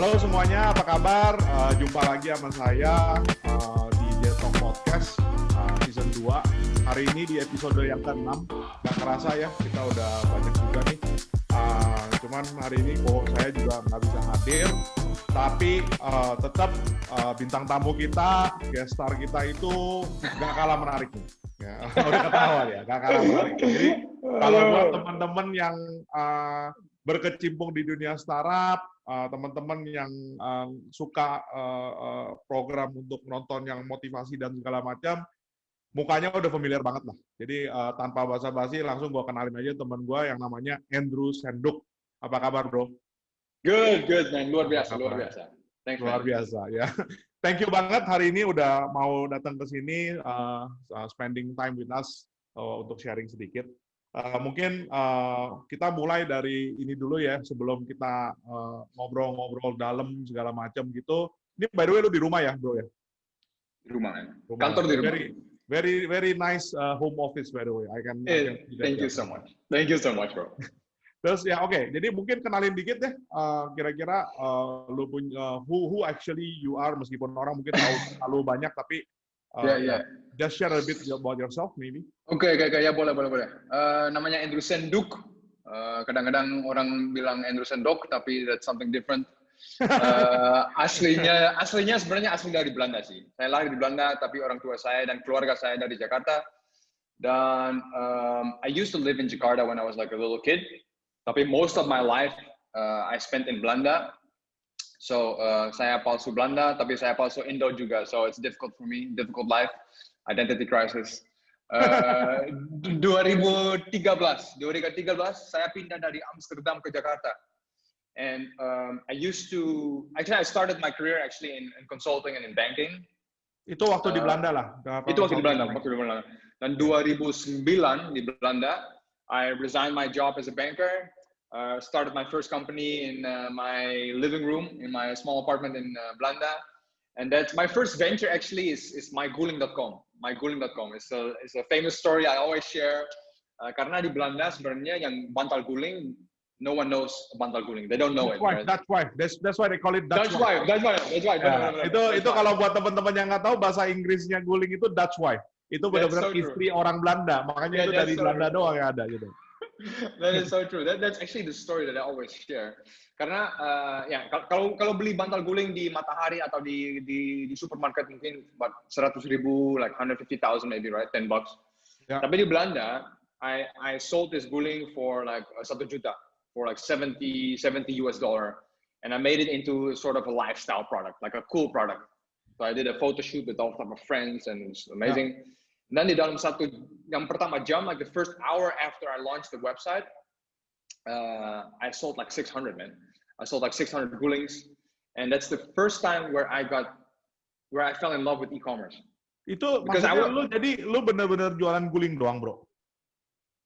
Halo semuanya, apa kabar? Jumpa lagi sama saya di J-Talk Podcast Season 2. Hari ini di episode yang ke-6. Gak kerasa ya, kita udah banyak juga nih. Cuman hari ini saya juga nggak bisa hadir. Tapi tetap bintang tamu kita, guest star kita itu gak kalah menariknya. Ya, udah ketawa ya, gak kalah menarik. Jadi kalau buat teman-teman yang berkecimpung di dunia startup, teman-teman yang suka program untuk nonton yang motivasi dan segala macam, mukanya udah familiar banget lah. Jadi tanpa basa-basi langsung gue kenalin aja teman gue yang namanya Andrew Senduk. Apa kabar, bro? Good, man. Luar biasa. Thanks, luar man. biasa, ya. Thank you banget hari ini udah mau datang ke sini, spending time with us untuk sharing sedikit. Mungkin kita mulai dari ini dulu ya, sebelum kita ngobrol-ngobrol dalam segala macam gitu. Ini by the way lu di rumah ya, bro ya? Di rumah, ya. Kantor di rumah. Very nice home office by the way. I can thank you so much. Thank you so much, bro. Terus ya oke. Jadi mungkin kenalin dikit deh, kira-kira lu punya who actually you are, meskipun orang mungkin tahu terlalu banyak, tapi just share a bit about yourself maybe. Oke, ya boleh. Namanya Andrew Senduk. Kadang-kadang orang bilang Andrew Senduk, tapi that's something different. Aslinya sebenarnya asli dari Belanda sih. Saya lahir di Belanda, tapi orang tua saya dan keluarga saya dari Jakarta. Dan I used to live in Jakarta when I was like a little kid. Tapi most of my life I spent in Belanda. So saya palsu Belanda, tapi saya palsu Indo juga. So it's difficult for me, difficult life, identity crisis. 2013 saya pindah dari Amsterdam ke Jakarta. And I started my career actually in consulting and in banking. Itu waktu di Belanda lah. Itu waktu di Belanda. Dan 2009 di Belanda, I resigned my job as a banker, started my first company in my living room in my small apartment in Belanda, and that's my first venture. Actually, is myguling.com. Myguling.com is a famous story I always share. Karena di Belanda sebenarnya yang bantal guling, no one knows bantal guling. They don't know it. Right? That's why they call it Dutch wife. That's why. Itu kalau buat teman-teman yang nggak tahu bahasa Inggrisnya guling itu Dutch wife. Itu benar-benar istri orang Belanda, makanya itu dari Belanda doang yang ada gitu. That is so true. That's actually the story that I always share. Karena kalau beli bantal guling di Matahari atau di supermarket mungkin 100.000, like 150,000 maybe, right? $10. Yeah. Tapi di Belanda, I sold this guling for like 1 juta, for like $70 US, and I made it into sort of a lifestyle product, like a cool product. So I did a photo shoot with all of my friends, and it's amazing. Yeah. Dan di dalam yang pertama jam, like the first hour after I launched the website, I sold like 600, man. I sold like 600 gulings, and that's the first time where I fell in love with e-commerce. Itu maksudnya lu benar-benar jualan guling doang, bro?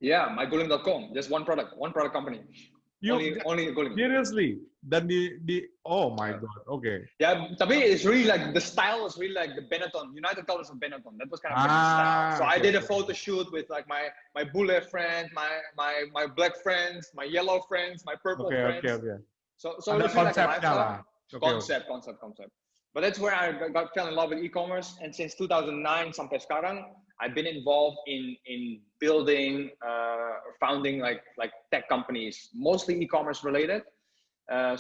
Yeah, myguling.com, just one product company. Only guling. Seriously? Dan oh my god, okay. Yeah, tapi it's really like the style is really like the Benetton, United Colors of Benetton. That was kind of the style. So I did a photo shoot with like my bule friends, my black friends, my yellow friends, my purple friends. Okay. So ada konsepnya lah. Concept. But that's where I fell in love with e-commerce, and since 2009 sampai sekarang, I've been involved in building, founding like tech companies, mostly e-commerce related.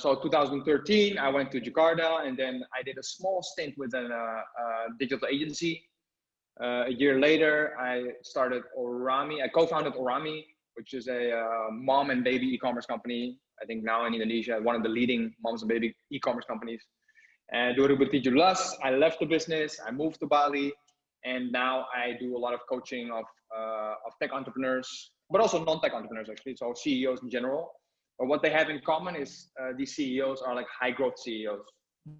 So 2013, I went to Jakarta, and then I did a small stint with a digital agency. A year later, I started Orami. I co-founded Orami, which is a mom and baby e-commerce company. I think now in Indonesia, one of the leading moms and baby e-commerce companies. And 2017, I left the business. I moved to Bali. And now I do a lot of coaching of tech entrepreneurs, but also non-tech entrepreneurs actually, so CEOs in general. But what they have in common is these CEOs are like high growth CEOs.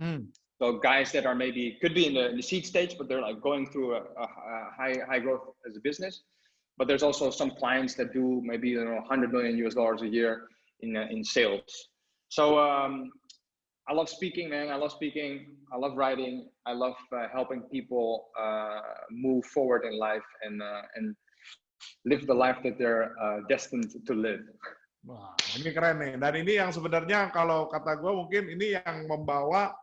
Mm. So guys that are could be in the seed stage, but they're like going through a high growth as a business. But there's also some clients that do maybe $100 million US a year in sales. So I love speaking, man. I love writing. I love helping people move forward in life and live the life that they're destined to live. Wah, ini keren nih. Dan ini yang sebenarnya kalau kata gue mungkin ini yang membawa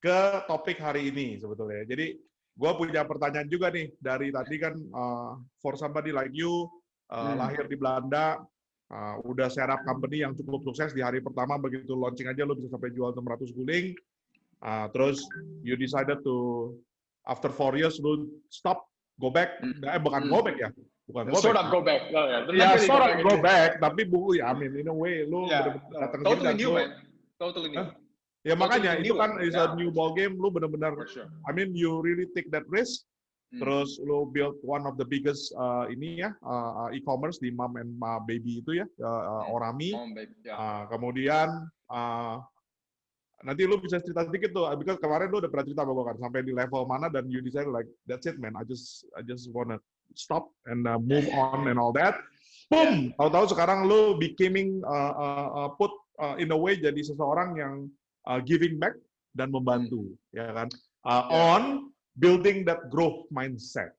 ke topik hari ini sebetulnya. Jadi gue punya pertanyaan juga nih dari tadi kan for somebody like you lahir di Belanda, udah set up company yang cukup sukses di hari pertama begitu launching aja lo bisa sampai jual 600 guling. Terus you decided to after 4 years lo stop, go back, bukan go back ya. Bukan sort of go back. Ya, sort of go back, tapi bu, ya, I mean, in a way, lu bener-bener datang ke sini totally dan new, lu, man. Totally new. Ya makanya totally itu new. kan is a new ball game. Lu benar-benar, Sure. I mean you really take that risk. Terus lu build one of the biggest ini ya e-commerce di mom and baby itu ya Orami. Kemudian nanti lu bisa cerita sedikit tuh, because kemarin lu udah pernah cerita sama gue kan sampai di level mana dan you decide like that's it man, I just wanna stop and move on and all that. Boom, tahu-tahu sekarang lu becoming put in a way jadi seseorang yang giving back dan membantu, ya kan, on building that growth mindset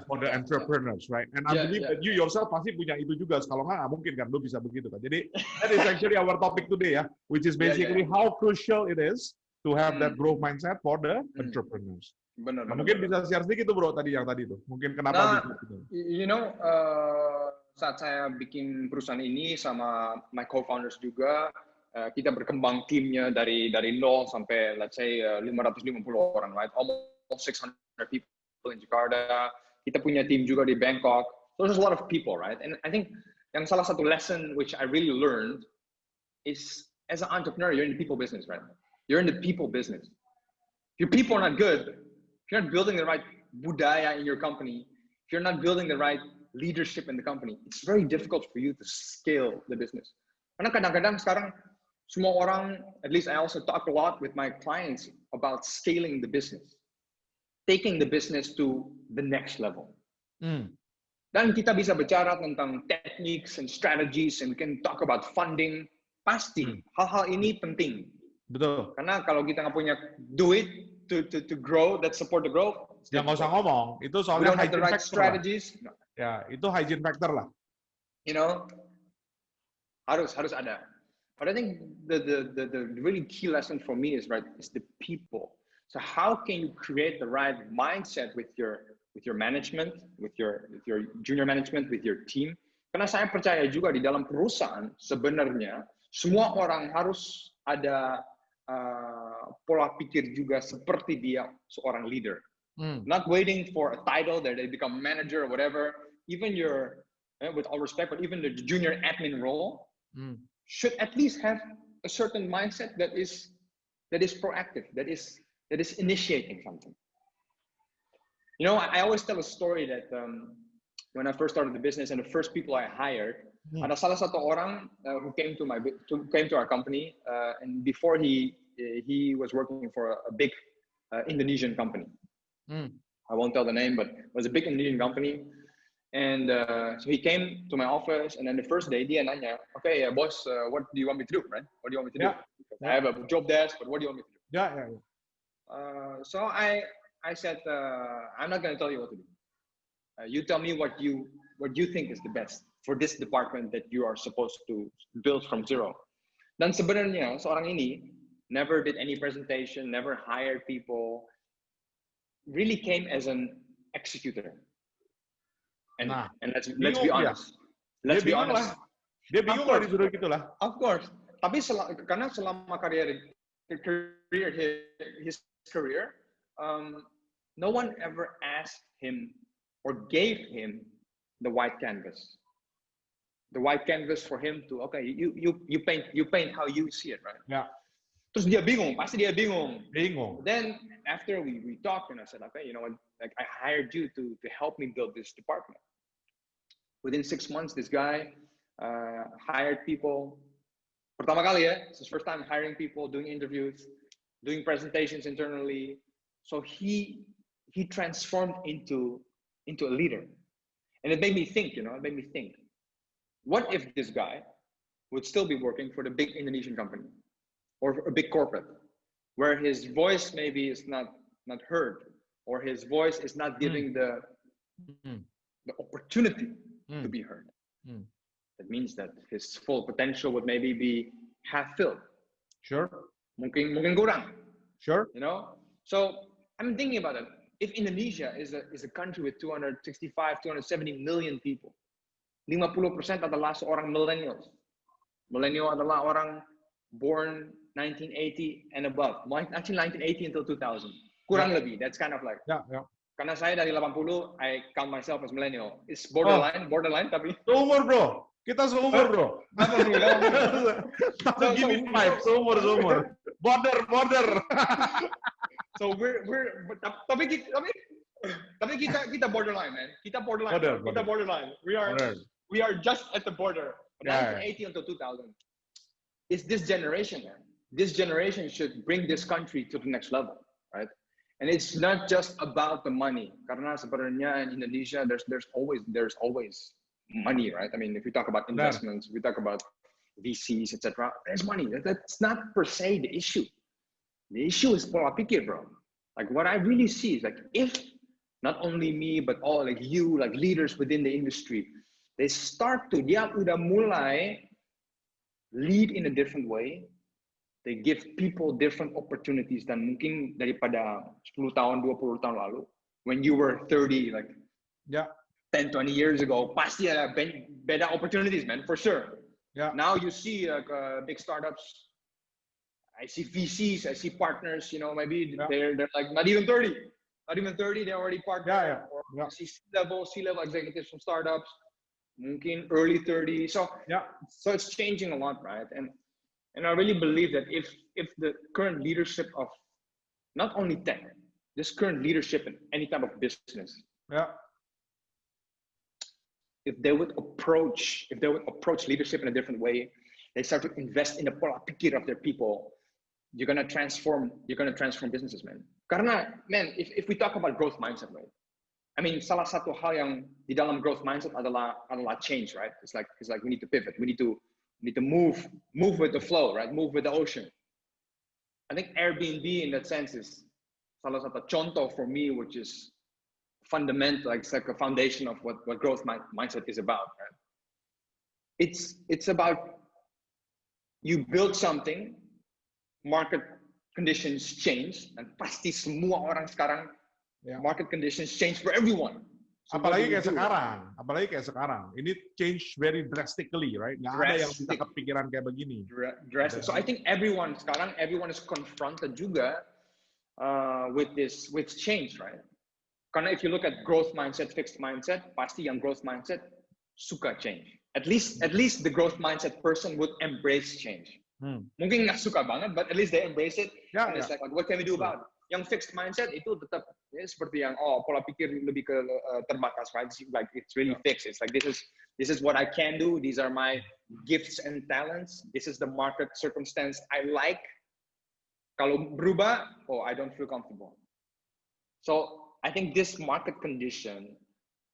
for the entrepreneurs, right? And I believe that you yourself pasti punya itu juga. Kalau nggak mungkin kan lu bisa begitu kan. Jadi that is actually our topic today ya, which is basically how crucial it is to have that growth mindset for the entrepreneurs. Benar. Mungkin bisa share sedikit tuh bro tadi tuh. Mungkin kenapa gitu. You know, saat saya bikin perusahaan ini sama my co-founders juga, kita berkembang timnya dari nol sampai let's say 550 orang, right? Almost 600 people in Jakarta. Kita punya tim juga di Bangkok. So there's a lot of people, right? And I think yang salah satu lesson which I really learned is as an entrepreneur, you're in the people business, right? You're in the people business. If your people are not good, if you're not building the right budaya in your company, if you're not building the right leadership in the company, it's very difficult for you to scale the business. Karena kadang-kadang sekarang semua orang, at least I also talk a lot with my clients about scaling the business, taking the business to the next level. Dan kita bisa bicara tentang techniques and strategies and we can talk about funding. Pasti hal-hal ini penting. Betul. Karena kalau kita nggak punya duit to grow, that support the growth. Ya nggak usah ngomong. Itu soalnya hygiene right factor strategies. Lah. Ya itu hygiene factor lah. You know, harus ada. But I think the really key lesson for me is the people. So how can you create the right mindset with your management, with your junior management, with your team? Karena saya percaya juga di dalam perusahaan sebenarnya semua orang harus ada pola pikir juga seperti dia seorang leader. Not waiting for a title that they become manager or whatever. Even with all respect, but even the junior admin role should at least have a certain mindset that is proactive, that is initiating something. You know, I always tell a story that when I first started the business and the first people I hired, ada salah satu orang who came to our company, and before he was working for a big Indonesian company. I won't tell the name, but it was a big Indonesian company. And so he came to my office, and then the first day dia nanya, okay, boss, what do you want me to do, right? What do you want me to do? I have a job desk, but what do you want me to do? So I said, I'm not going to tell you what to do. You tell me what you think is the best for this department that you are supposed to build from zero. Dan sebenarnya seorang ini never did any presentation, never hired people, really came as an executor. And let's be honest. Let's be honest. Dia bingung lah disuruh gitulah. Of course. Tapi karena selama his career, no one ever asked him or gave him the white canvas. The white canvas for him to you paint how you see it, right? Yeah. Terus dia bingung, pasti dia bingung. Then after we talked and I said, okay, you know what, like I hired you to help me build this department. Within 6 months, this guy hired people. Pertama kali ya, it's his first time hiring people, doing interviews, doing presentations internally. So he transformed into a leader. And it made me think, what if this guy would still be working for the big Indonesian company or a big corporate where his voice maybe is not heard or his voice is not giving the opportunity to be heard. that means that his full potential would maybe be half filled. Sure. Mungkin kurang. Sure. You know. So I'm thinking about it. If Indonesia is a country with 265, 270 million people, 50% adalah seorang millennials. Millennial adalah orang born 1980 and above. Actually 1980 until 2000. Kurang lebih. That's kind of like. Yeah. Karena saya dari 80, I count myself as millennial. It's borderline tapi. Seumur bro. Kita seumur bro. So give me 5. Seumur. Border. So tapi kita borderline, man. Kita borderline. We are just at the border. 1980 until 2000. It's this generation, man. This generation should bring this country to the next level, right? And it's not just about the money. Karena sebenarnya in Indonesia, there's always money, right? I mean, if we talk about investments, we talk about VCs, etc. There's money. That's not per se the issue. The issue is pola pikir, bro. Like what I really see is like if not only me but all like you, like leaders within the industry, they start to dia udah mulai lead in a different way. They give people different opportunities than mungkin daripada 10 tahun, 20 tahun lalu. When you were 30, like 10, 20 years ago, pasti ada beda opportunities, man, for sure. Yeah. Now you see like big startups. I see VCs, I see partners, you know, maybe they're like not even 30. Not even 30, they're already partners. I see C-level executives from startups, mungkin early 30s. So it's changing a lot, right? And I really believe that if the current leadership of not only tech, this current leadership in any type of business, if they would approach leadership in a different way, they start to invest in the pola pikir of their people, you're gonna transform businesses, man. Karena, man, if we talk about growth mindset, right? I mean, salah satu hal yang di dalam growth mindset adalah change, right? It's like we need to pivot. We need to move with the flow, right? Move with the ocean. I think Airbnb in that sense is salah satu contoh for me, which is fundamental, like it's like a foundation of what growth mindset is about, right? It's about you build something, market conditions change, and pasti semua orang sekarang market conditions change for everyone. So apalagi kayak sekarang. Ini change very drastically, right? Nggak ada yang bisa kepikiran kayak begini. Drastic. So I think everyone is confronted juga with change, right? Karena if you look at growth mindset, fixed mindset, pasti yang growth mindset suka change. At least the growth mindset person would embrace change. Mungkin nggak suka banget, but at least they embrace it. And it's like, what can we do about it? Yang fixed mindset itu tetap seperti yang pola pikir lebih ke terbatas, right? Like it's really fixed. It's like this is what I can do. These are my gifts and talents. This is the market circumstance I like. Kalau berubah, I don't feel comfortable. So I think this market condition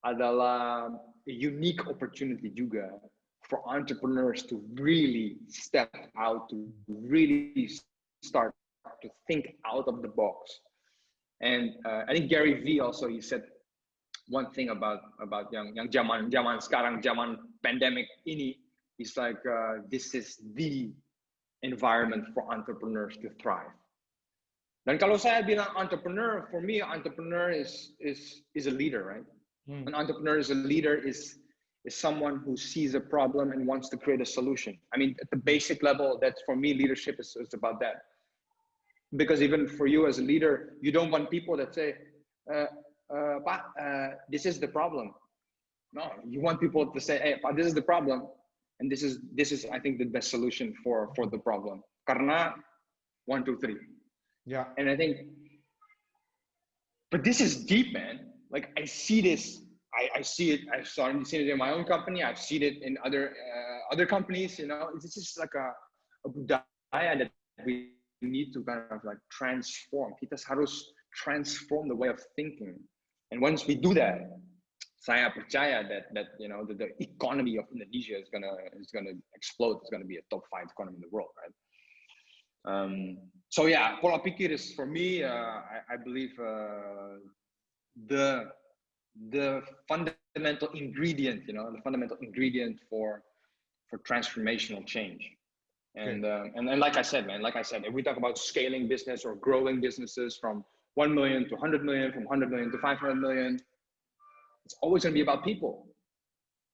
adalah a unique opportunity juga for entrepreneurs to really step out, to really start to think out of the box. And I think Gary V also, he said one thing about yang zaman sekarang, zaman pandemic ini, he's like this is the environment for entrepreneurs to thrive. Dan kalau saya bilang entrepreneur, for me, entrepreneur is a leader, right? An entrepreneur is a leader, is someone who sees a problem and wants to create a solution. I mean, at the basic level, that's for me, leadership is about that. Because even for you as a leader, you don't want people that say, Pak, this is the problem. No, you want people to say, hey, Pak, this is the problem, and this is I think the best solution for the problem. Karena 1, 2, 3. Yeah. And I think, but this is deep, man. Like I see this, I see it. I've seen it in my own company. I've seen it in other companies. You know, it's just like a budaya that we need to kind of like transform. Kita harus transform the way of thinking. And once we do that, saya percaya that you know the economy of Indonesia is gonna explode. It's gonna be a top 5 economy in the world, right? So yeah, pola pikir is for me. I believe the fundamental ingredient, you know, the fundamental ingredient for transformational change. And like I said, if we talk about scaling business or growing businesses from 1 million to 100 million, from 100 million to 500 million, it's always going to be about people.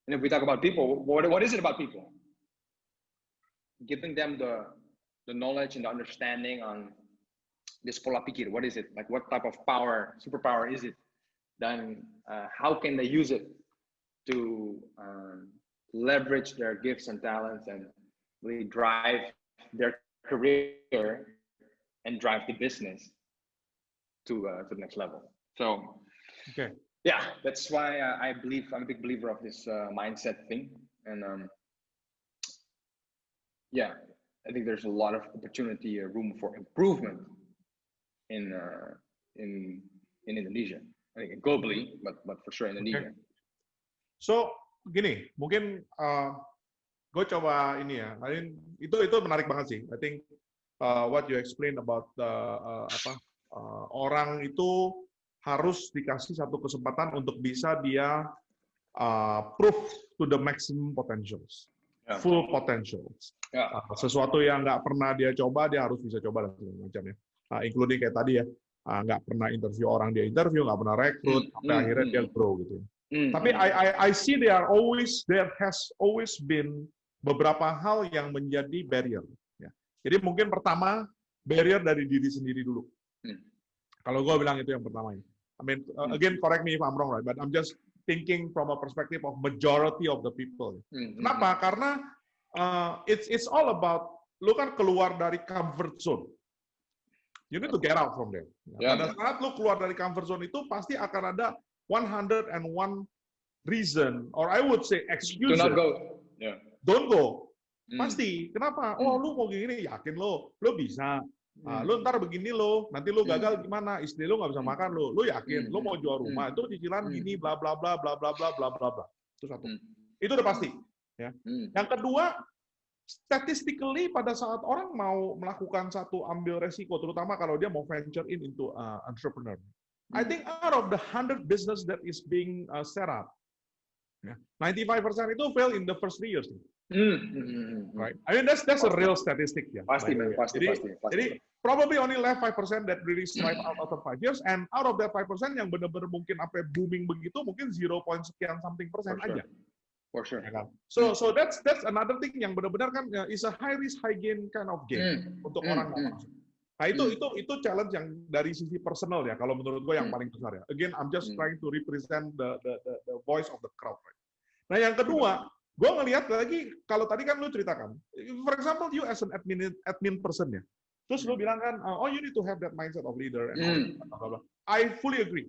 And if we talk about people, what is it about people? Giving them the knowledge and the understanding on this pola pikir. What is it? Like, what type of superpower is it? Then how can they use it to leverage their gifts and talents and really drive their career and drive the business to the next level. So yeah, that's why I'm a big believer of this mindset thing. And yeah, I think there's a lot of opportunity, room for improvement in Indonesia. I think globally, but for sure Indonesia. So gini, mungkin gue coba ini ya. Itu menarik banget sih. I think what you explained about orang itu harus dikasih satu kesempatan untuk bisa dia prove to the maximum potentials, full potentials. Sesuatu yang nggak pernah dia coba, dia harus bisa coba dan segala macam ya. Including kayak tadi ya, nggak pernah interview orang, dia interview, nggak pernah rekrut, sampai akhirnya dia grow gitu. Tapi I see there has always been beberapa hal yang menjadi barrier. Ya. Jadi mungkin pertama barrier dari diri sendiri dulu. Kalau gue bilang itu yang pertama. I mean, again, correct me if I'm wrong, right? But I'm just thinking from a perspective of majority of the people. Kenapa? Karena it's all about lu kan keluar dari comfort zone. You need to get out from there. Pada saat lu keluar dari comfort zone itu pasti akan ada 101 reason, or I would say excuses. Do not go. Don't go. Pasti. Kenapa? Oh, lu mau gini, yakin lo bisa. Lu ntar begini lo, nanti lu gagal gimana? Istri lu nggak bisa makan lo. Lu yakin? Lu mau jual rumah itu cicilan gini, bla bla bla bla bla bla bla bla bla. Itu satu. Itu udah pasti. Ya. Yang kedua, statistically pada saat orang mau melakukan satu ambil resiko, terutama kalau dia mau venture into entrepreneur. I think out of the 100 business that is being set up, 95% itu fail in the first 3 years. Right? I mean that's a real statistic ya. Pasti. Jadi probably only left 5% that really strive out of 5 years, and out of that 5% yang benar-benar mungkin sampai booming begitu mungkin 0.sekian something persen aja. For sure. Ya kan? So that's another thing yang benar-benar kan is a high risk high gain kind of game untuk orang yang masuk. Nah itu challenge yang dari sisi personal ya kalau menurut gue yang paling besar ya. Again I'm just trying to represent the voice of the crowd. Right? Nah yang kedua, gue ngelihat lagi kalau tadi kan lu ceritakan, for example you as an admin person ya, terus lu bilang kan, oh you need to have that mindset of leader and all that. I fully agree.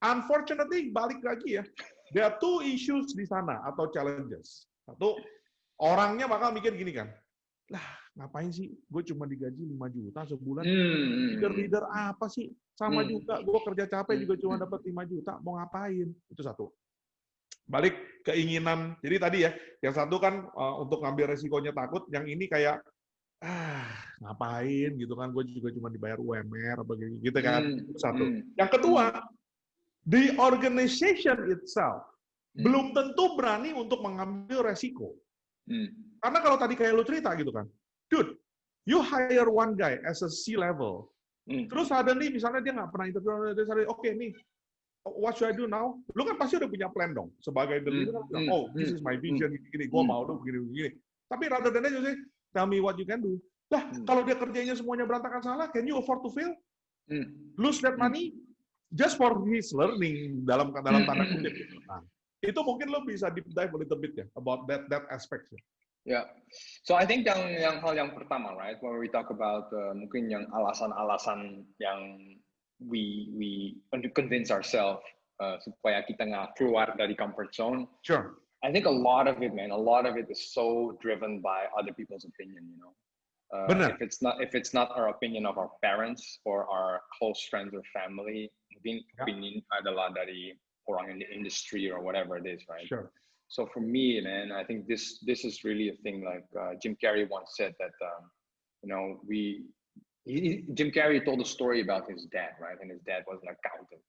Unfortunately balik lagi ya, there are 2 issues di sana atau challenges. Satu, orangnya bakal mikir gini kan, lah ngapain sih gue cuma digaji 5 juta sebulan, leader apa sih, sama juga gue kerja capek juga cuma dapat 5 juta, mau ngapain? Itu satu. Balik keinginan, jadi tadi ya, yang satu kan untuk ngambil resikonya takut, yang ini kayak ngapain gitu kan, gue juga cuma dibayar UMR apa gitu kan. Satu. Yang kedua, the organization itself belum tentu berani untuk mengambil resiko. Karena kalau tadi kayak lu cerita gitu kan, dude, you hire one guy as a C-level, terus suddenly misalnya dia nggak pernah interview, oke nih, what should I do now? Lu kan pasti udah punya plan dong, sebagai the leader, oh this is my vision, gini, gue mau dong begini. Tapi rather than that, you say, tell me what you can do. Lah, kalau dia kerjanya semuanya berantakan salah, can you afford to fail? Lose that money just for his learning dalam tanda kutip. Nah, itu mungkin lo bisa deep dive a little bit ya about that aspect. Yeah, so I think yang hal yang pertama, right, when we talk about mungkin yang alasan-alasan yang we convince ourselves supaya kita nggak keluar dari comfort zone. Sure. I think a lot of it is so driven by other people's opinion, you know. If it's not our opinion of our parents or our close friends or family, mungkin opinion adalah dari orang in the industry or whatever it is, right? Sure. So for me, man, I think this is really a thing. Like Jim Carrey once said that, you know, Jim Carrey told a story about his dad, right? And his dad was an accountant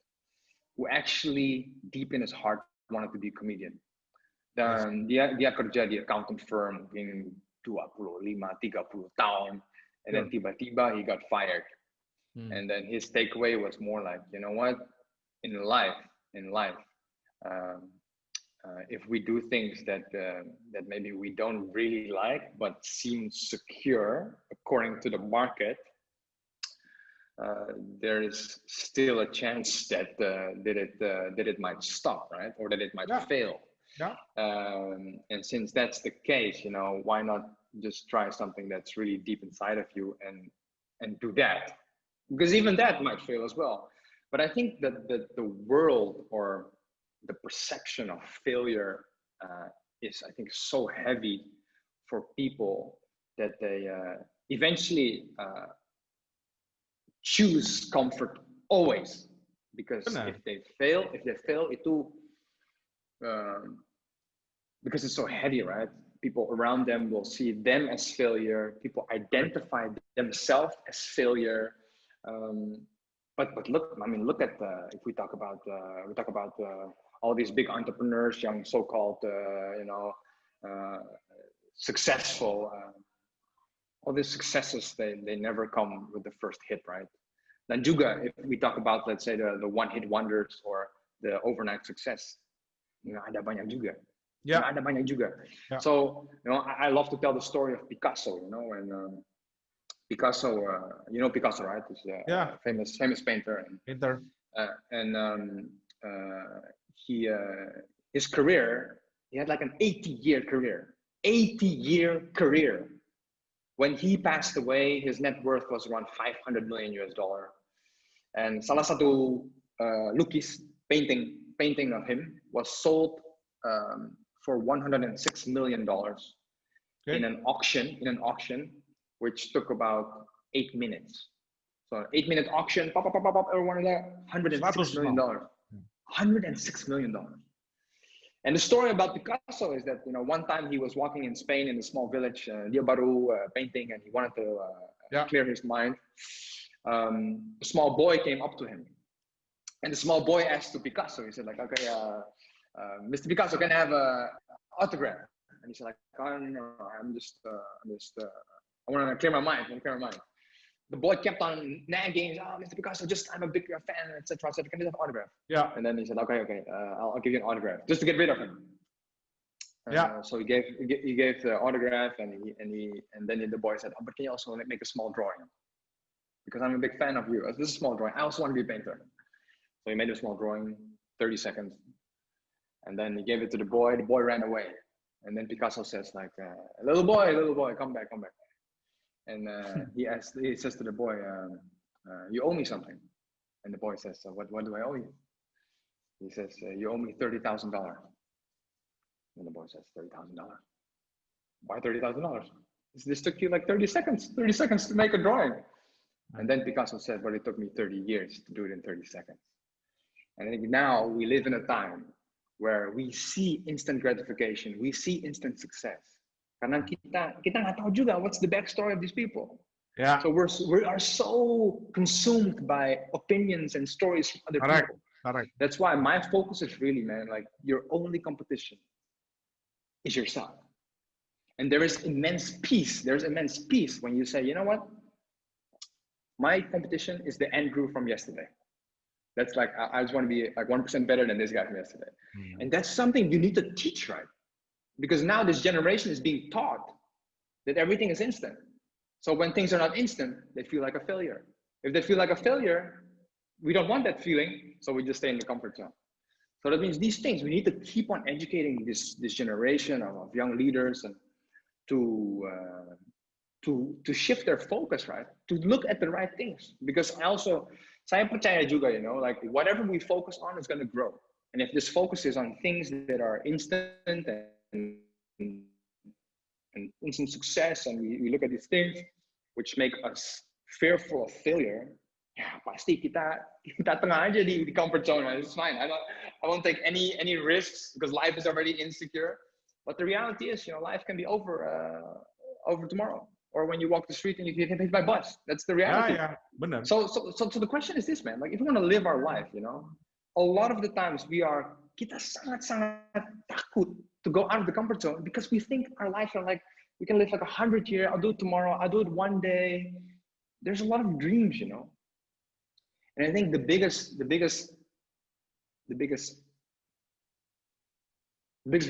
who actually, deep in his heart, wanted to be a comedian. Dan dia kerja di accounting firm mungkin 25-30 tahun, and then tiba-tiba he got fired. And then his takeaway was more like, you know what, in life, if we do things that maybe we don't really like but seem secure according to the market, there is still a chance that it might stop, right, or that it might fail. Yeah. And since that's the case, you know, why not just try something that's really deep inside of you and do that? Because even that might fail as well. But I think that the world or the perception of failure is, I think, so heavy for people that they eventually choose comfort always, because if they fail itu because it's so heavy, right? People around them will see them as failure. People identify themselves as failure. But look, I mean, look at if we talk about all these big entrepreneurs, young so-called successful. All these successes, they never come with the first hit, right? Dan juga, if we talk about, let's say, the one-hit wonders or the overnight success, you know, ada banyak juga. Yeah. Ada banyak juga. Yeah. So, you know, I love to tell the story of Picasso, you know, and Picasso, you know Picasso, right? He's a famous painter. His career, he had like an 80-year career. 80-year career. When he passed away, his net worth was around $500 million. And salah satu lukis painting of him was sold for $106 million in an auction, which took about 8 minutes. So 8-minute auction, pop, everyone there, $106 million. $106 million. And the story about Picasso is that, you know, one time he was walking in Spain in a small village, dia baru painting, and he wanted to clear his mind. A small boy came up to him, and the small boy asked to Picasso. He said, like, okay, Mr. Picasso, can I have an autograph? And he said, like, oh, no, I'm just, I want to clear my mind. The boy kept on nagging, oh, Mr. Picasso, I'm a big fan, etc. I said, can I have an autograph? Yeah. And then he said, okay, I'll give you an autograph, just to get rid of him. So he gave the autograph, and then the boy said, oh, but can you also make a small drawing? Because I'm a big fan of you. This is a small drawing. I also want to be a painter. So he made a small drawing, 30 seconds. And then he gave it to the boy. The boy ran away. And then Picasso says, like, little boy, come back. And he says to the boy, you owe me something. And the boy says, what do I owe you? He says, you owe me $30,000. And the boy says, $30,000. Why $30,000? This took you like 30 seconds to make a drawing. And then Picasso said, but it took me 30 years to do it in 30 seconds. And I think now we live in a time where we see instant gratification, we see instant success. Karena kita nggak tahu juga what's the backstory of these people. Yeah. So we are so consumed by opinions and stories from other people. Correct. That's why my focus is really, man, like your only competition is yourself. And there is immense peace. There's immense peace when you say, you know what? My competition is the Andrew from yesterday. That's like, I just want to be like 1% better than this guy from yesterday. Mm-hmm. And that's something you need to teach, right? Because now this generation is being taught that everything is instant. So when things are not instant, they feel like a failure. If they feel like a failure, we don't want that feeling, so we just stay in the comfort zone. So that means these things, we need to keep on educating this generation of young leaders and to shift their focus, right? To look at the right things. Because saya percaya juga, you know, like whatever we focus on is going to grow. And if this focus is on things that are instant and instant success, and we look at these things which make us fearful of failure, yeah, pasti kita tengah aja di comfort zone, right? It's fine. I won't take any risks because life is already insecure. But the reality is, you know, life can be over tomorrow, or when you walk the street and you get hit by a bus. That's the reality. Yeah. So the question is this, man. Like, if we want to live our life, you know, a lot of the times we are kita sangat-sangat takut to go out of the comfort zone because we think our lives are like, we can live like 100 years, I'll do it tomorrow, I'll do it one day. There's a lot of dreams, you know. And I think the biggest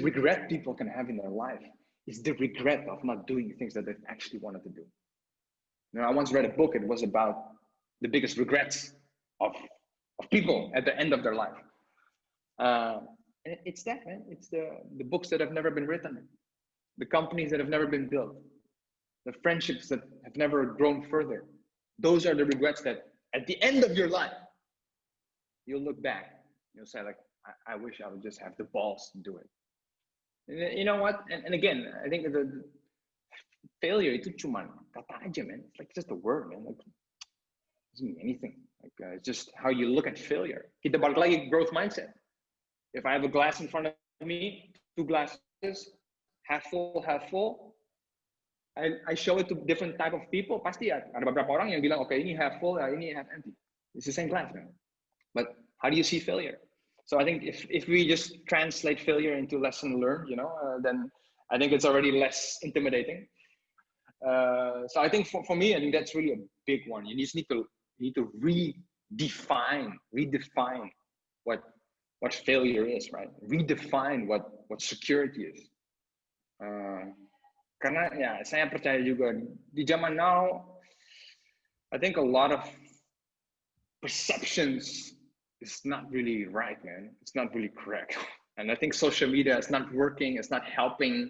regret people can have in their life is the regret of not doing things that they actually wanted to do. You know, I once read a book, it was about the biggest regrets of people at the end of their life. And it's that, man. It's the books that have never been written, the companies that have never been built, the friendships that have never grown further. Those are the regrets that at the end of your life, you'll look back, you'll say like, I wish I would just have the balls to do it. And you know what? And again, I think the failure itu cuma kata aja, man. It's like just a word, man. Like, it doesn't mean anything. Like it's just how you look at failure. Kita balik lagi growth mindset. If I have a glass in front of me, 2 glasses, half full, and I show it to different type of people, pasti ada beberapa orang yang bilang, okay, ini half full, ini half empty. It's the same glass, man. But how do you see failure? So I think if we just translate failure into lesson learned, you know, then I think it's already less intimidating. So I think for me, I think that's really a big one. You just need to redefine what failure is, right? Redefine what security is. Karena ya saya percaya juga di zaman now, I think a lot of perceptions is not really right, man. It's not really correct. And I think social media is not working. It's not helping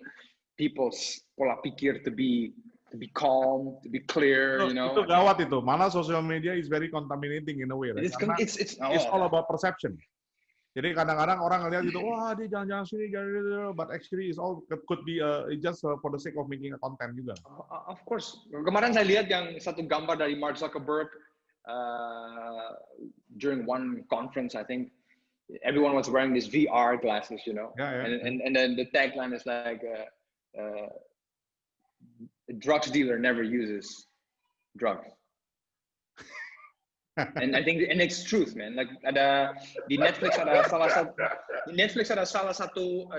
people's pola pikir to be calm, to be clear, you know. Itu gawat itu. Malah social media is very contaminating in a way. Right? It's all about perception. Jadi kadang-kadang orang ngeliat gitu, wah dia jangan-jangan sini, but actually it's all could be just for the sake of making a content juga. Of course. Kemarin saya lihat yang satu gambar dari Mark Zuckerberg during one conference, I think everyone was wearing these VR glasses, you know. Yeah. And then the tagline is like, a drugs dealer never uses drugs. And I think, and it's truth, man. Like di Netflix ada salah satu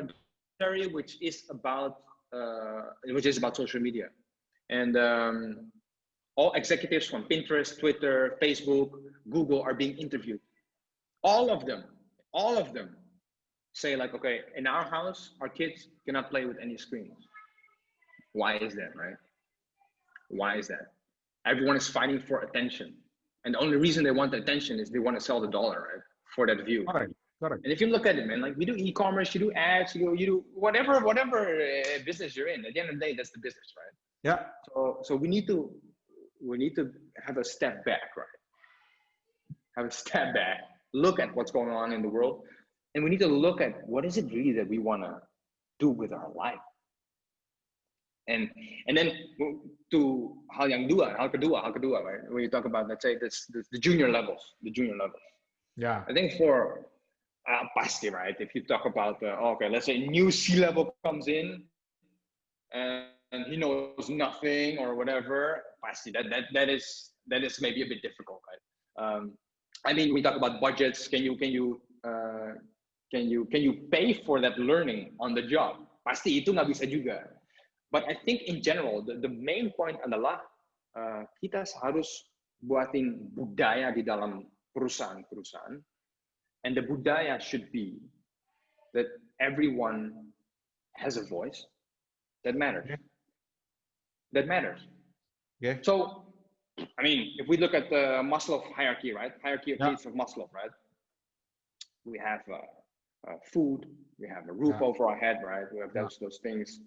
area which is about social media, and all executives from Pinterest, Twitter, Facebook, Google are being interviewed. All of them say like, okay, in our house, our kids cannot play with any screens. Why is that, right? Why is that? Everyone is fighting for attention. And the only reason they want the attention is they want to sell the dollar, right? For that view. Correct. And if you look at it, man, like we do e-commerce, you do ads, you do whatever business you're in. At the end of the day, that's the business, right? Yeah. So we need to have a step back, right? Have a step back, look at what's going on in the world, and we need to look at what is it really that we want to do with our life. And then to hal kedua, right? When you talk about, let's say, the junior levels. Yeah. I think for pasti, right? If you talk about, okay, let's say new C-level comes in and he knows nothing or whatever, pasti that is maybe a bit difficult, right? I mean, we talk about budgets. Can you pay for that learning on the job? Pasti itu nggak bisa juga. But I think in general, the main point adalah kita harus buatin budaya di dalam perusahaan, and the budaya should be that everyone has a voice that matters. That matters. Yeah. So, I mean, if we look at the Maslow hierarchy, right? Hierarchy of needs of Maslow, right? We have food, we have a roof over our head, right? We have those things.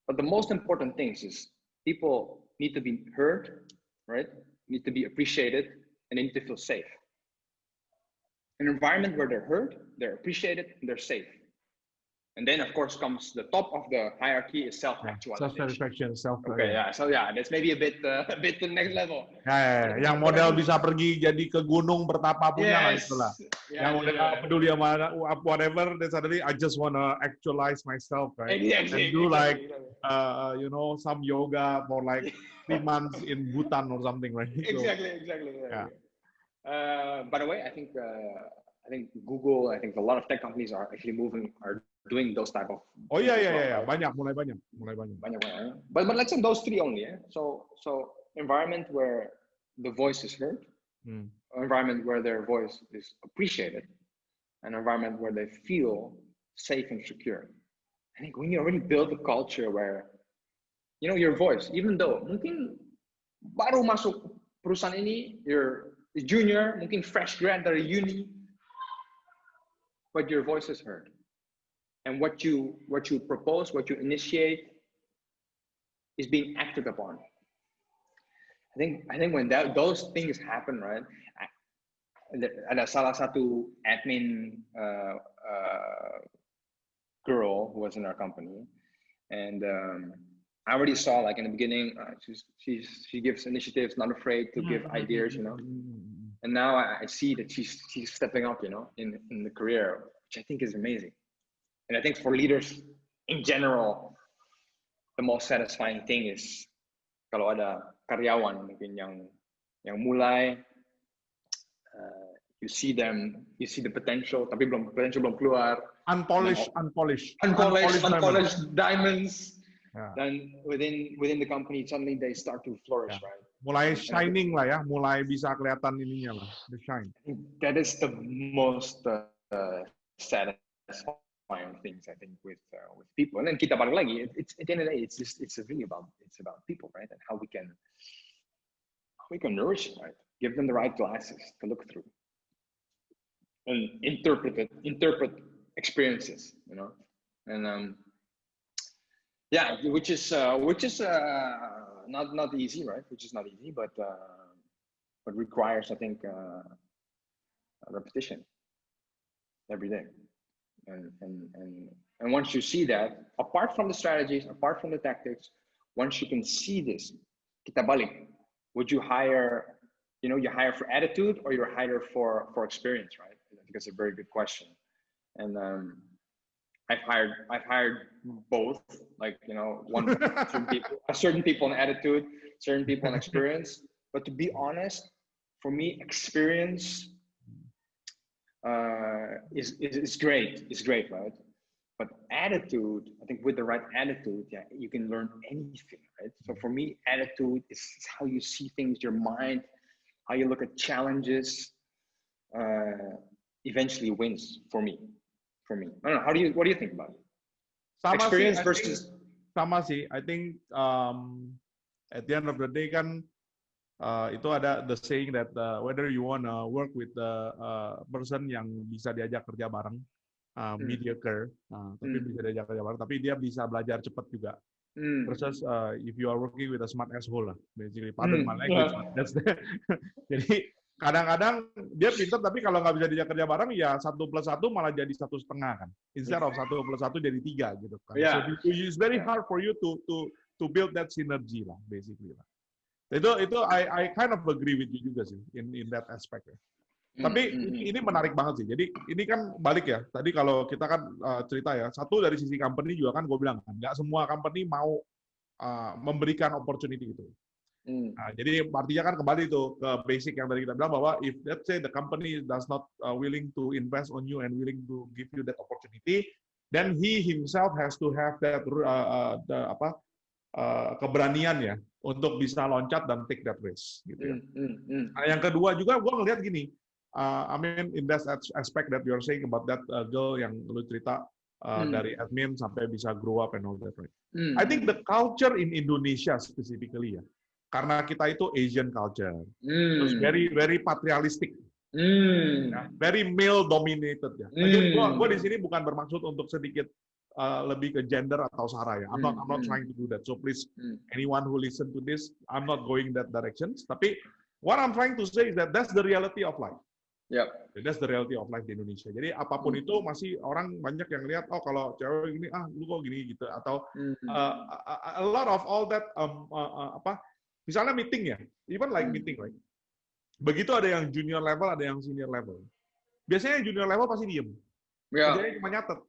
But the most important things is people need to be heard, right? Need to be appreciated, and they need to feel safe. An environment where they're heard, they're appreciated, and they're safe. And then, of course, comes the top of the hierarchy is self-actualization. Self-satisfaction, Okay, yeah. So yeah, that's maybe a bit the next level. Ya. Yang model bisa pergi jadi ke gunung bertapa punya lah itulah. Yang udah peduli sama whatever, then suddenly I just wanna actualize myself, right? Exactly. And do like some yoga for like 3 months in Bhutan or something, right? Exactly. Yeah. By the way, I think I think Google, I think a lot of tech companies are actually doing those type of. Oh iya, right? mulai banyak. Banyak. But let's say those three only. So environment where the voice is heard, environment where their voice is appreciated, an environment where they feel safe and secure. I think when you already build a culture where, you know, your voice, even though mungkin baru masuk perusahaan ini, you're junior, mungkin fresh grad dari uni, but your voice is heard. And what you propose, what you initiate is being acted upon. I think when those things happen, right? Ada salah satu admin girl who was in our company, and I already saw, like, in the beginning, she gives initiatives, not afraid to give ideas, you know. And now I see that she's stepping up, you know, in the career, which I think is amazing. And I think for leaders in general, the most satisfying thing is kalau ada karyawan mungkin yang mulai, you see the potential, tapi potential belum keluar. Unpolished diamonds. Yeah. Then within the company, suddenly they start to flourish, right? Mulai shining lah ya, mulai bisa kelihatan ininya lah, the shine. That is the most satisfying things, I think, with people. And then kita balik lagi, it's at the end of the day, it's really about people, right? And how we can nourish it, right? Give them the right glasses to look through and interpret experiences, you know, and yeah, which is not easy, right? Which is not easy, but requires, I think, repetition every day. And once you see that, apart from the strategies, apart from the tactics, once you can see this, kita balik. Would you hire? You know, you hire for attitude or you're hired for experience, right? I think that's a very good question. And I've hired both, like, you know, certain people in attitude, certain people in experience. But to be honest, for me, experience is great. It's great, right? But attitude, I think with the right attitude, yeah, you can learn anything, right? So for me, attitude is how you see things, your mind, how you look at challenges, eventually wins for me. I don't know. What do you think about it? Experience versus. Sama sih. I think at the end of the day kan itu ada the saying that whether you wanna work with the person yang bisa diajak kerja bareng, mediocre, tapi bisa diajak kerja bareng, tapi dia bisa belajar cepat juga. Versus if you are working with a smart asshole lah, basically. Pardon my language. Jadi kadang-kadang dia pintar, tapi kalau nggak bisa diajak kerja bareng, ya 1 + 1 malah jadi 1,5 kan. Instead of 1 + 1 jadi 3 gitu kan. Yeah. So it's very hard for you to build that synergy lah, basically lah. Itu I kind of agree with you juga sih in that aspect ya. Tapi ini menarik banget sih. Jadi ini kan balik ya. Tadi kalau kita kan cerita ya, satu dari sisi company juga kan gue bilang kan, nggak semua company mau memberikan opportunity itu. Nah, jadi artinya kan kembali tuh ke basic yang tadi kita bilang bahwa if let's say the company does not willing to invest on you and willing to give you that opportunity, then he himself has to have that keberanian ya untuk bisa loncat dan take that risk gitu ya. Nah, yang kedua juga gue ngelihat gini, I mean in that aspect that you're saying about that girl yang lu cerita dari admin sampai bisa grow up and all that, right? I think the culture in Indonesia specifically ya, karena kita itu Asian culture, terus very patrialistic, ya, very male dominated ya. Jadi gue di sini bukan bermaksud untuk sedikit lebih ke gender atau sara ya. I'm not trying to do that. So please, anyone who listen to this, I'm not going that direction. Tapi what I'm trying to say is that that's the reality of life. Yep. That's the reality of life di Indonesia. Jadi apapun itu masih orang banyak yang lihat, oh kalau cewek gini, lu kok gini gitu, atau a lot of all that misalnya meeting ya, even like meeting, like begitu ada yang junior level, ada yang senior level. Biasanya yang junior level pasti diem, dia cuma nyatet.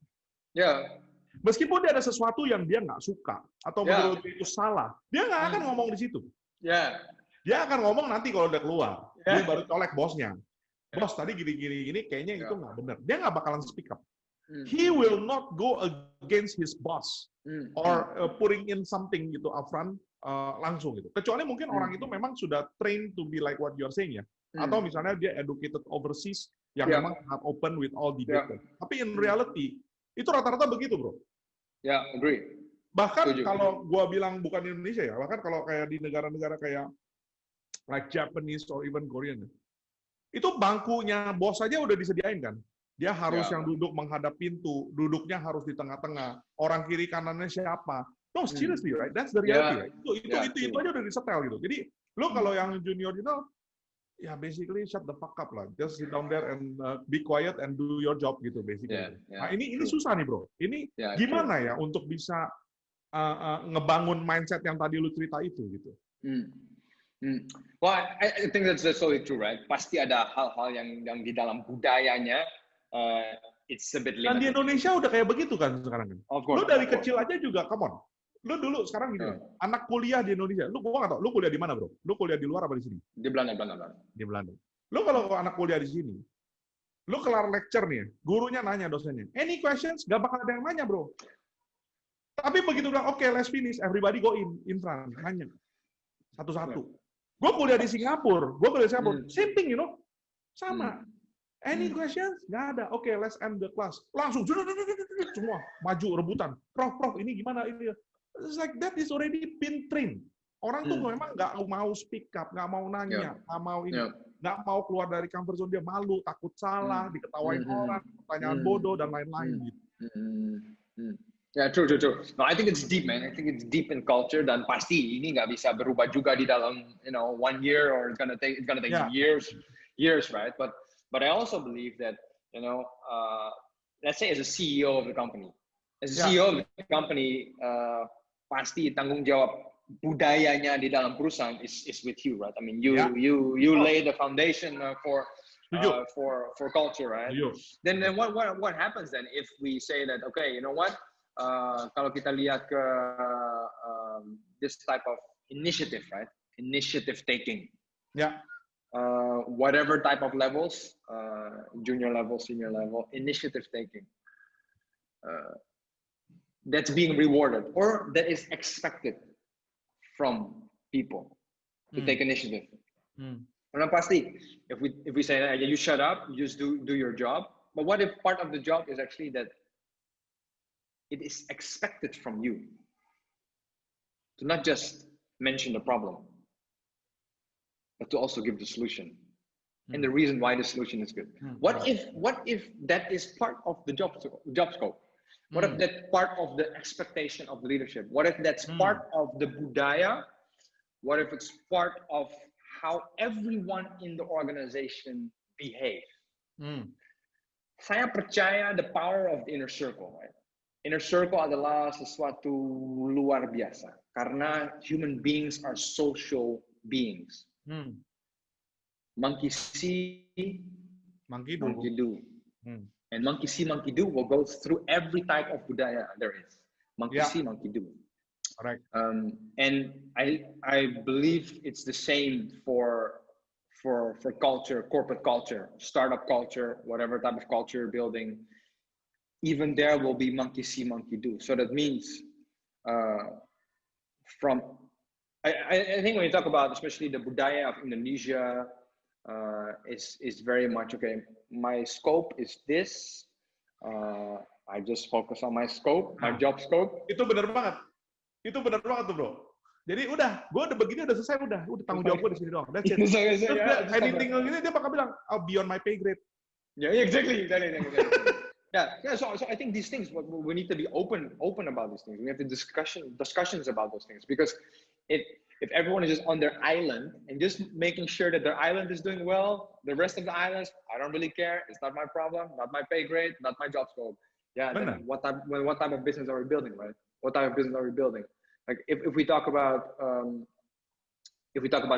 Meskipun dia ada sesuatu yang dia nggak suka atau menurut dia itu salah, dia nggak akan ngomong di situ. Dia akan ngomong nanti kalau udah keluar, dia baru colek bosnya. bos tadi gini, kayaknya itu nggak benar. Dia nggak bakalan speak up. He will not go against his boss or putting in something gitu upfront langsung gitu. Kecuali mungkin orang itu memang sudah trained to be like what you're saying ya. Atau misalnya dia educated overseas yang memang sangat open with all debate. Tapi in reality itu rata-rata begitu, bro. Ya, agree. Bahkan kalau gua bilang bukan di Indonesia ya, bahkan kalau kayak di negara-negara kayak like Japanese or even Korean, itu bangkunya bos saja udah disediain kan. Dia harus yang duduk menghadap pintu, duduknya harus di tengah-tengah. Orang kiri kanannya siapa? No, seriously, right? That's the reality. Right? Itu aja udah disetel gitu. Jadi lo kalau yang junior, ya basically shut the fuck up lah. Just sit down there and be quiet and do your job gitu basically. Nah ini susah nih bro. Ini gimana ya untuk bisa ngebangun mindset yang tadi lu cerita itu gitu. Well, I think that's totally true, right? Pasti ada hal-hal yang di dalam budayanya it's a bit limited. Dan di Indonesia udah kayak begitu kan sekarang kan. Lu dari kecil aja juga, come on. Lu dulu sekarang gini, anak kuliah di Indonesia, gua nggak tahu, lu kuliah di mana bro? Lu kuliah di luar apa di sini? Di Belanda. Di Belanda. Lu kalau anak kuliah di sini, lu kelar lecture nih, gurunya nanya dosennya, any questions? Gak bakal ada yang nanya bro. Tapi begitu bilang, oke, let's finish, everybody go in front, nanya satu-satu. Gue kuliah di Singapura, same thing, sama. Any questions? Nggak ada. Oke, let's end the class. Langsung semua maju rebutan. Prof, ini gimana ini? It's like that is already been trained. Orang tuh memang nggak mau speak up, nggak mau nanya, nggak mau ini, nggak mau keluar dari comfort zone, dia malu, takut salah, diketawain orang, pertanyaan bodoh dan lain-lain gitu. Yeah, true. No, I think it's deep, man. I think it's deep in culture dan pasti ini nggak bisa berubah juga di dalam 1 year or it's gonna take years, right? But I also believe that let's say as a CEO of the company, pasti tanggung jawab budayanya di dalam perusahaan is with you, right? I mean, you lay the foundation for culture, right? Then what happens then if we say that, okay, you know what? Kalau kita lihat ke this type of initiative, right? Initiative taking. Whatever type of levels, junior level, senior level, initiative taking. That's being rewarded or that is expected from people to take initiative. Karena pasti, if we say, you shut up, you just do your job. But what if part of the job is actually that it is expected from you to not just mention the problem, but to also give the solution and the reason why the solution is good. What if that is part of the job scope? What if that's part of the expectation of the leadership? What if that's part of the budaya? What if it's part of how everyone in the organization behave? Saya percaya the power of the inner circle, right? Inner circle adalah sesuatu luar biasa karena human beings are social beings. Monkey see, monkey do. And monkey see, monkey do will go through every type of budaya there is. Monkey see, monkey do. Correct. And I believe it's the same for culture, corporate culture, startup culture, whatever type of culture you're building. Even there will be monkey see, monkey do. So that means I think when you talk about especially the budaya of Indonesia, is very much okay. My scope is this. I just focus on my scope, my job scope. Itu benar banget tuh bro. Jadi gue udah begini udah selesai udah tanggung jawab gue di sini doang. That's it. Anything ini dia bakal bilang, beyond my pay grade. Yeah, exactly. Yeah. So I think these things we need to be open about these things. We have to discussions about those things because if everyone is just on their island and just making sure that their island is doing well, the rest of the islands, I don't really care. It's not my problem, not my pay grade, not my job scope. Yeah. Then what type of business are we building, right? What type of business are we building? Like if we talk about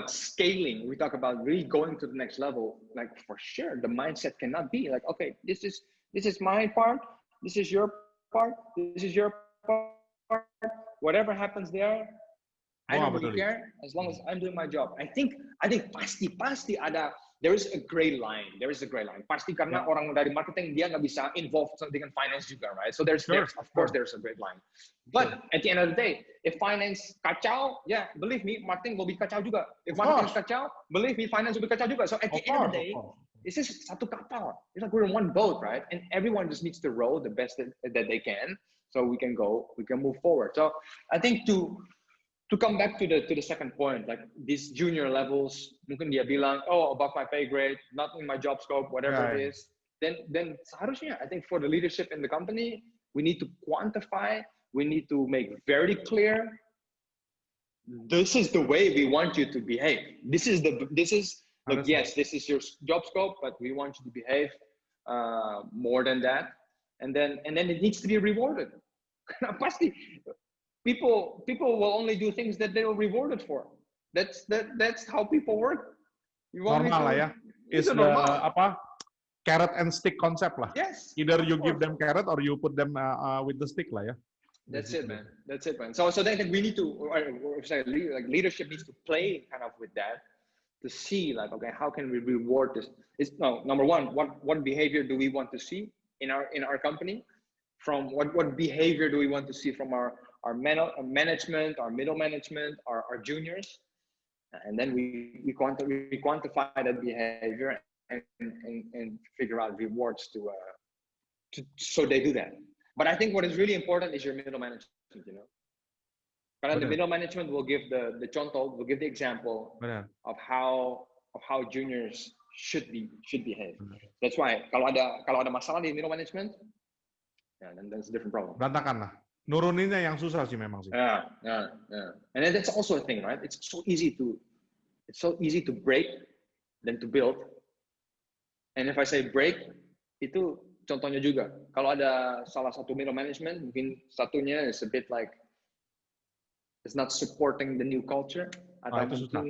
scaling, we talk about really going to the next level. Like for sure, the mindset cannot be like, okay, this is my part, this is your part, this is your part. Whatever happens there, I don't really care as long as I'm doing my job. I think pasti ada there is a gray line. Pasti karena orang dari marketing dia nggak bisa involve dengan finance juga, right? So there's of course there's a gray line. But at the end of the day, if finance kacau, believe me, marketing will be kacau juga. If marketing is kacau, believe me, finance will be kacau juga. So at the end of the day, this is satu kapal. It's like we're in one boat, right? And everyone just needs to row the best that they can, so we can move forward. So I think to come back to the second point, like these junior levels, mungkin dia bilang, oh, above my pay grade, not in my job scope, whatever it is. Then seharusnya, I think for the leadership in the company, we need to quantify, we need to make very clear, this is the way we want you to behave. This is like, yes, this is your job scope, but we want you to behave more than that. And then it needs to be rewarded. Pasti. People will only do things that they were rewarded for. That's how people work. Normal lah ya. It's the carrot and stick concept lah. Yes. Either you give them carrot or you put them with the stick lah ya. That's it, man. So then we need to, like leadership needs to play kind of with that to see like, okay, how can we reward this? Number one, what behavior do we want to see in our company? From what behavior do we want to see from our management, our middle management, our juniors, and then we quantify that behavior and figure out rewards to so they do that. But I think what is really important is your middle management, Because the middle management will give the contoh, will give the example of how juniors should behave. That's why kalau ada masalah di middle management, then that's a different problem. Berantakan lah. Nuruninnya yang susah sih memang sih. Yeah. And then that's also a thing, right? It's so easy to break than to build. And if I say break, itu contohnya juga. Kalau ada salah satu middle management, mungkin satunya is a bit like it's not supporting the new culture. Atau itu susah.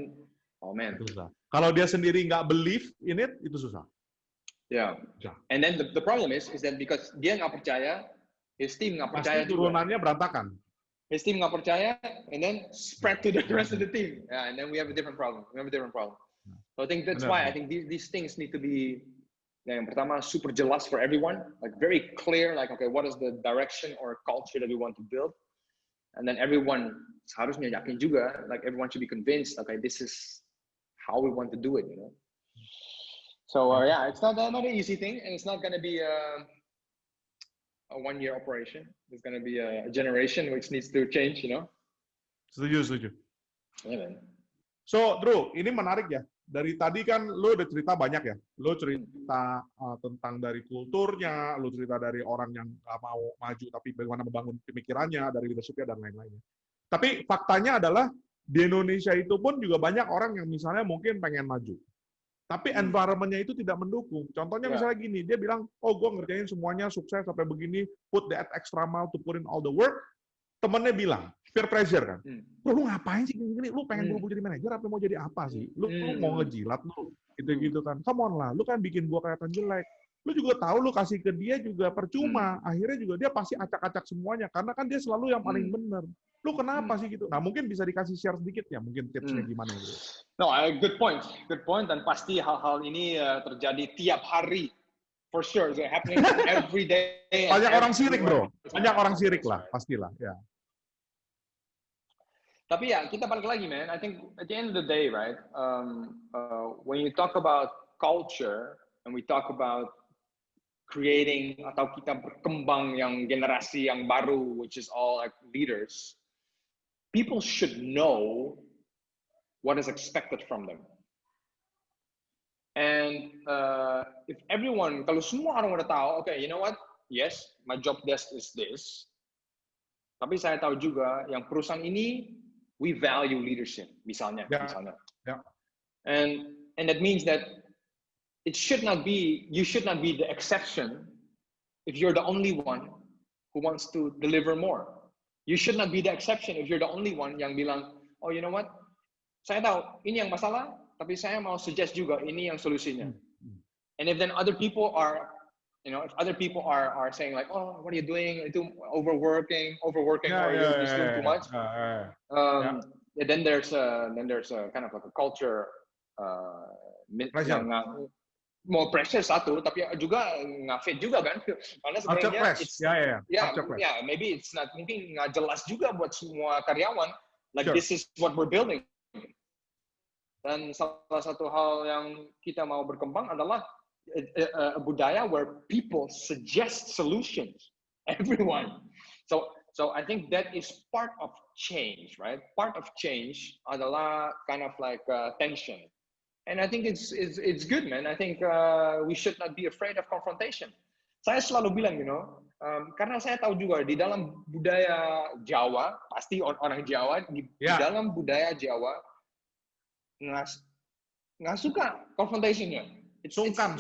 Oh man. Itu susah. Kalau dia sendiri nggak believe in it, itu susah. Yeah. And then the problem is that because dia nggak percaya, his team nggak percaya pasti turunannya berantakan. His team nggak percaya, and then spread to the rest of the team. Yeah, and then we have a different problem. So I think that's why I think these things need to be, yang pertama, super jelas for everyone, like very clear, like okay, what is the direction or culture that we want to build, and then everyone seharusnya yakin juga, like everyone should be convinced, okay, this is how we want to do it, So it's not an easy thing, and it's not going to be a one-year operation. It's going to be a generation which needs to change, Setuju. Yeah, man. So, Drew, ini menarik ya. Dari tadi kan lo udah cerita banyak ya. Lo cerita tentang dari kulturnya, lo cerita dari orang yang nggak mau maju tapi bagaimana membangun pemikirannya, dari leadership-nya dan lain-lainnya. Tapi faktanya adalah di Indonesia itu pun juga banyak orang yang misalnya mungkin pengen maju. Tapi environment-nya itu tidak mendukung. Contohnya misalnya gini, dia bilang, oh gue ngerjain semuanya sukses sampai begini, put that extra mile to put in all the work. Temennya bilang, peer pressure kan. Lu ngapain sih gini? Lu pengen buru-buru jadi manajer apa mau jadi apa sih? Lu mau ngejilat lu? Gitu-gitu kan. Come on lah, lu kan bikin gua kelihatan jelek. Lu juga tahu lu kasih ke dia juga percuma. Akhirnya juga dia pasti acak-acak semuanya. Karena kan dia selalu yang paling benar. Lu kenapa sih gitu? Nah mungkin bisa dikasih share sedikit ya, mungkin tipsnya gimana gitu. No, good point. Dan pasti hal-hal ini terjadi tiap hari. For sure, it's happening every day. Banyak orang sirik, bro. Banyak orang sirik lah, pastilah. Ya. Tapi ya, kita balik lagi, man. I think at the end of the day, right, when you talk about culture, and we talk about creating, atau kita berkembang yang generasi yang baru, which is all like leaders, people should know what is expected from them. And if everyone, kalau semua orang udah tahu, okay, you know what? Yes, my job desk is this. Tapi saya tahu juga yang perusahaan ini we value leadership, misalnya. Yeah. And that means that you should not be the exception if you're the only one who wants to deliver more. You should not be the exception if you're the only one yang bilang, oh, you know what? Saya tahu ini yang masalah, tapi saya mau suggest juga ini yang solusinya. And if then other people are, if other people are saying like, oh, what are you doing? Itu overworking, or you're just doing too much. Then there's a kind of like a culture Pressure. Mau pressure satu, tapi juga nggak fit juga kan, karena sebenarnya maybe it's not, mungkin nggak jelas juga buat semua karyawan, like this is what we're building. Dan salah satu hal yang kita mau berkembang adalah a budaya where people suggest solutions, everyone. So I think that is part of change, right? Part of change adalah kind of like tension. And I think it's good, man. I think we should not be afraid of confrontation. Saya selalu bilang, karena saya tahu juga di dalam budaya Jawa, pasti orang Jawa, di dalam budaya Jawa, nggak suka confrontation-nya. Sungkan.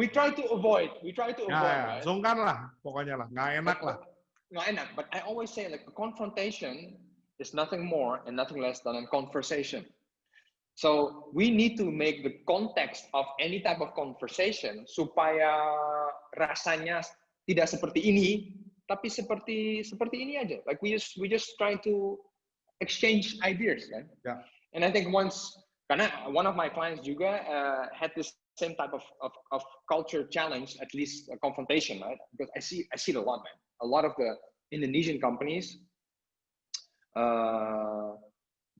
We try to avoid. Right? Sungkan lah, pokoknya lah. Nggak enak lah. Nggak enak. But I always say, like, a confrontation is nothing more and nothing less than a conversation. So we need to make the context of any type of conversation supaya rasanya tidak seperti ini, tapi seperti ini aja. Like we just try to exchange ideas, kan? Yeah. And I think karena one of my clients juga had this same type of culture challenge, at least a confrontation, right? Because I see it a lot, man. A lot of the Indonesian companies,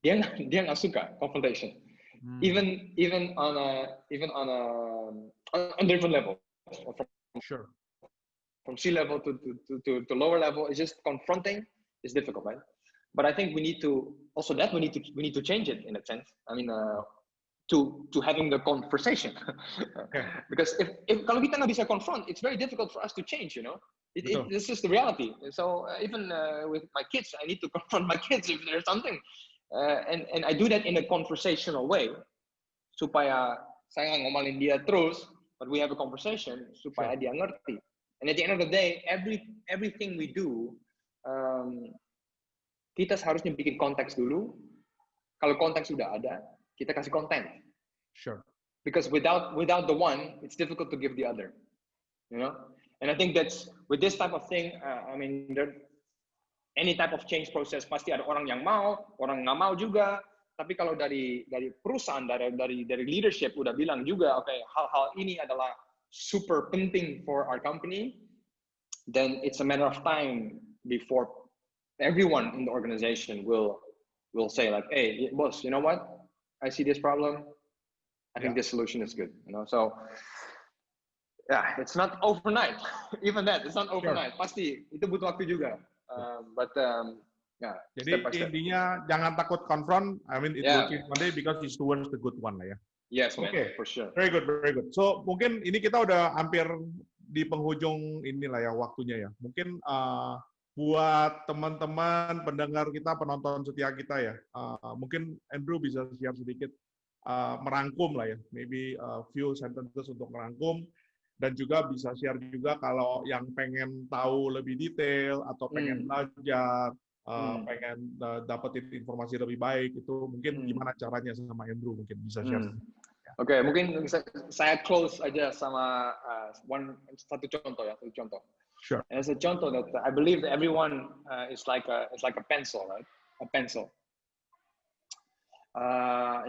dia nggak suka confrontation. Even on a different level, from C level to lower level, it's just confronting is difficult, right? But I think we need to change it in a sense. I mean, to having the conversation, because if kalau kita nggak bisa confront, it's very difficult for us to change. This is the reality. So even with my kids, I need to confront my kids if there's something. And I do that in a conversational way, supaya saya nggak ngomelin dia terus, but we have a conversation supaya dia ngerti. And at the end of the day, everything we do, kita seharusnya bikin konteks dulu. Kalau konteks sudah ada, kita kasih konten. Sure. Because without the one, it's difficult to give the other. And I think that's with this type of thing. I mean, any type of change process pasti ada orang yang mau, orang nggak mau juga. Tapi kalau dari perusahaan, dari leadership udah bilang juga, okay, hal-hal ini adalah super penting for our company, then it's a matter of time before everyone in the organization will say like, hey, boss, you know what? I see this problem. I think this solution is good. So yeah, it's not overnight. Even that, it's not overnight. Pasti itu butuh waktu juga. Jadi intinya jangan takut confront. I mean, it will change one day because it's towards the good one lah ya. Yes, man, for sure. Very good. So mungkin ini kita udah hampir di penghujung inilah ya waktunya ya. Mungkin buat teman-teman pendengar kita, penonton setia kita ya, mungkin Andrew bisa share sedikit merangkum lah ya, maybe a few sentences untuk merangkum. Dan juga bisa share juga kalau yang pengen tahu lebih detail atau pengen belajar, pengen dapetin informasi lebih baik, itu mungkin gimana caranya sama Andrew, mungkin bisa share. Oke, mungkin saya close aja sama satu contoh. Sure. As a contoh that I believe that everyone is like a pencil, right? A pencil.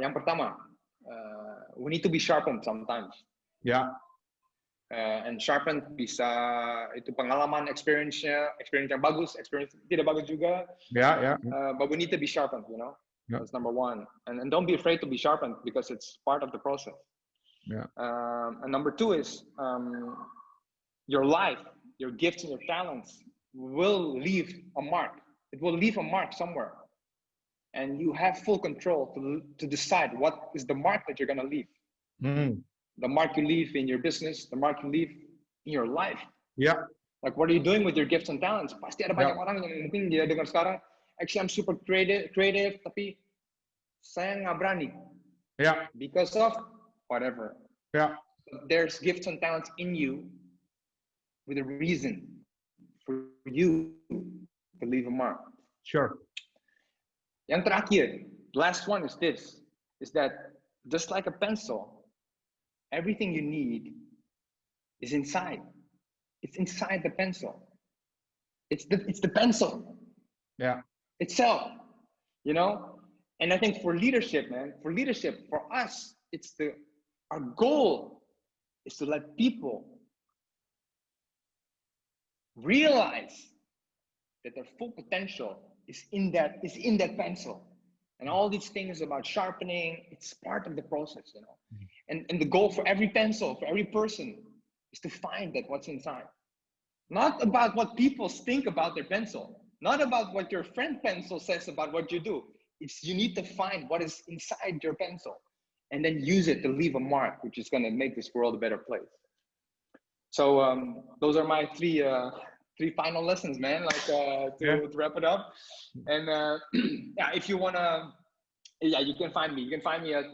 Yang pertama, we need to be sharpened sometimes. Yeah. And sharpened bisa itu pengalaman, experience yang bagus, experience tidak bagus juga. But we need to be sharpened, That's number one. And don't be afraid to be sharpened because it's part of the process. And number two is your life, your gifts and your talents will leave a mark. It will leave a mark somewhere. And you have full control to decide what is the mark that you're going to leave. The mark you leave in your business, the mark you leave in your life. Yeah. Like, what are you doing with your gifts and talents? Pasti ada banyak orang yang mungkin dia dengar sekarang, actually I'm super creative, tapi saya nggak berani. Yeah. Because of whatever. Yeah. There's gifts and talents in you with a reason for you to leave a mark. Sure. Yang terakhir, last one is this, is that just like a pencil, everything you need is inside. It's inside the pencil. It's the pencil. Yeah. Itself. And I think for leadership, man, for us, our goal is to let people realize that their full potential is in that pencil. And all these things about sharpening, it's part of the process, you know. And the goal for every pencil, for every person, is to find that what's inside. Not about what people think about their pencil, not about what your friend pencil says about what you do. It's you need to find what is inside your pencil and then use it to leave a mark, which is going to make this world a better place. So those are my three final lessons, man, like to wrap it up. And yeah, if you want to, you can find me. You can find me at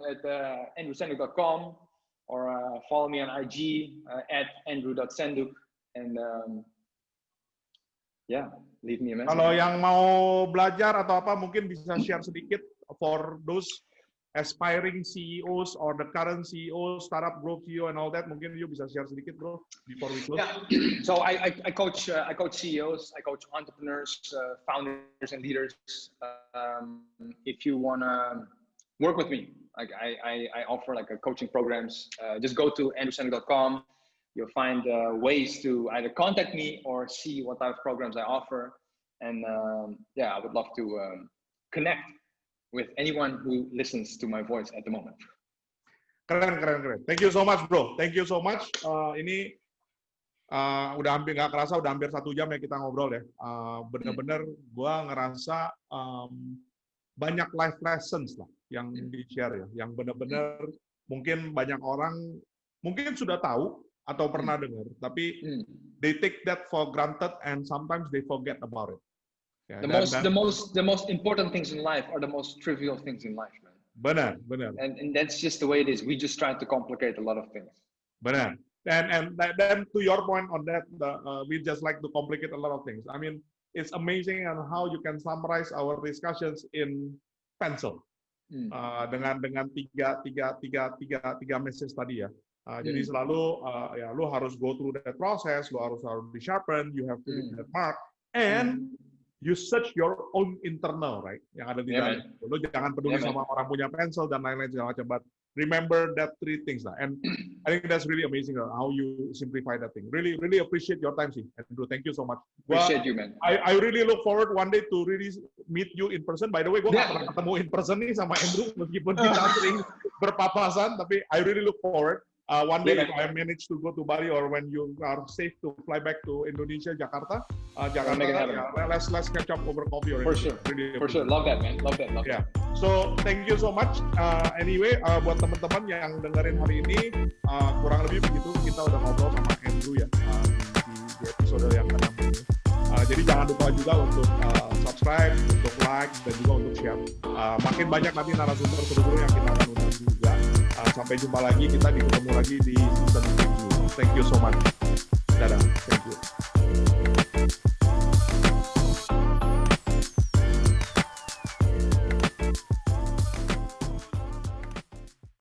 andrewsenduk.com or follow me on IG at andrew.senduk. And leave me a message. Kalau yang mau belajar atau apa, mungkin bisa share sedikit for those aspiring CEOs or the current CEO, startup growth CEO and all that. Mungkin you bisa share sedikit, bro, before we close. Yeah. So I coach CEOs, I coach entrepreneurs, founders, and leaders. If you wanna work with me, like I offer like a coaching programs. Just go to andrewsenduk.com. You'll find ways to either contact me or see what type of programs I offer. And I would love to connect with anyone who listens to my voice at the moment. Keren. Thank you so much, bro. Thank you so much. Ini udah hampir nggak kerasa, udah hampir 1 jam ya kita ngobrol ya. Bener-bener gue ngerasa banyak life lessons lah yang di-share ya. Yang bener-bener mungkin banyak orang mungkin sudah tahu atau pernah dengar, tapi they take that for granted and sometimes they forget about it. Ya, the most important things in life are the most trivial things in life, man. Benar. And that's just the way it is. We just try to complicate a lot of things. Benar. And then to your point on that, we just like to complicate a lot of things. I mean, it's amazing on how you can summarize our discussions in pencil. Dengan tiga message tadi ya. Jadi selalu ya lu harus go through that process, lu harus di sharpen, you have to leave that mark, and you search your own internal, right? Yang ada di dalam. Lu jangan peduli sama orang punya pencil dan lain-lain segala macam, but remember that 3 things lah. And I think that's really amazing how you simplify that thing. Really appreciate your time sih, Andrew. Thank you so much. Appreciate you, man. I really look forward one day to really meet you in person. By the way, gue nggak pernah ketemu in person nih sama Andrew, meskipun kita sering berpapasan, tapi I really look forward. One day if I manage to go to Bali or when you are safe to fly back to Indonesia, Jakarta, let's catch up over coffee or for sure. For sure, love that, man. Love that. Yeah. So thank you so much. Anyway, buat teman-teman yang dengerin hari ini, kurang lebih begitu kita udah ngobrol sama Andrew ya di episode yang ke-6 ini. Jadi jangan lupa juga untuk subscribe, untuk like, dan juga untuk share. Makin banyak nanti narasumber seru yang kita akan undang juga. Sampai jumpa lagi, kita ketemu lagi di season 7. Thank you so much. Dadah. Thank you.